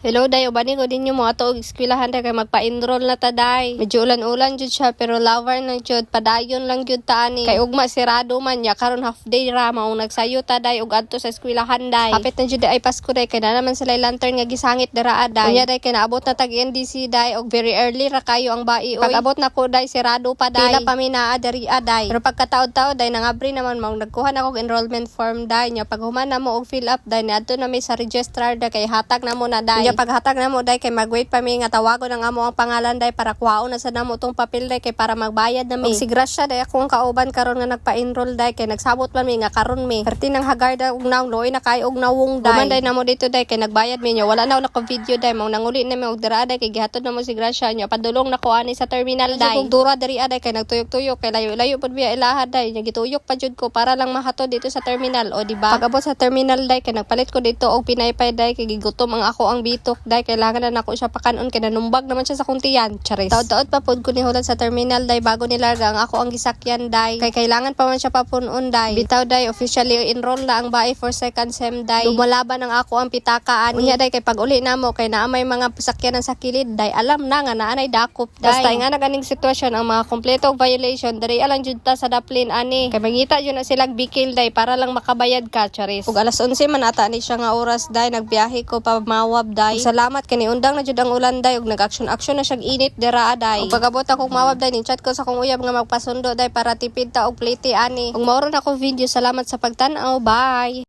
Hello day, ubani ko din yung mga tuog eskwelahan day kay magpa-enroll na ta day. Medyo ulan-ulan jud siya pero lover lang jud, padayon lang jud ta ani. Kay ugma sirado man ya karon half day ra maong nagsayo ta day ug adto sa eskwelahan day. Hapit na jud ay Pasko day kay na naman sila lantern nga gisangit dira day. Unya day kay naabot na tag NDC day ug very early ra kayo ang bai oy. Pag abot na ko day sirado pa day. Pila pa mi naa diri day. Pero pagkataod-taod day nangabri naman maong nagkuha na og enrollment form day nya pag human na mo og fill up day niadto na mi sa registrar day kay hatag na mo na day. Paghatag na mo day kay mag-wait pa mi nga tawagon ang amo ang pangalan day para kuhaon na sa namo tong papel day kay para magbayad na mi. Si Gracia day ako ang kauban karon nga nagpa-enroll day kay nagsabot man mi nga karon mi. Perti nang hagarda og naong loy na kay og nawong day. Human day namo dito day kay nagbayad mi nya wala na ako video day mao nanguli na mi og dira day kay gihatod na mo si Gracia nya padulong na ko ani sa terminal day. Ug dura diri day kay nagtuyok-tuyok kay layo-layo pud biya ilaha day nya gituyok pa jud ko para lang mahatod dito sa terminal o di ba? Pag abot sa terminal day kay nagpalit ko dito og pinaypay day kay gigutom ang ako ang bitok day kailangan na nako siya pakanon kay nanumbag naman siya sa kuntiyan. Charis. Taod-taod pa pud ko ni hulad sa terminal day bago nilarga ang ako ang gisakyan day. Kay kailangan pa man siya papunon day. Bitaw day officially enroll na ang bae for second sem day. Lumalaban ang ako ang pitaka ani. Unya day kay pag uli namo kay naa may mga sakyanan sa kilid day. Alam na nga naanay dakop day. Basta nga naganing sitwasyon ang mga kompleto violation diri alang jud ta sa daplin ani. Kay mangita jud na silang bikil day para lang makabayad ka. Charis. Ug alas 11 man ata ni siya nga oras day nagbiyahe ko pa mawab day. Salamat kani undang na jud ang ulan day ug nag-action na siyang init dira day. Ug pagabot akong mawab day ni chat ko sa akong uyab nga magpasundo day para tipid ta og plate ani. Ug mao ron ako video. Salamat sa pagtan-aw. Bye.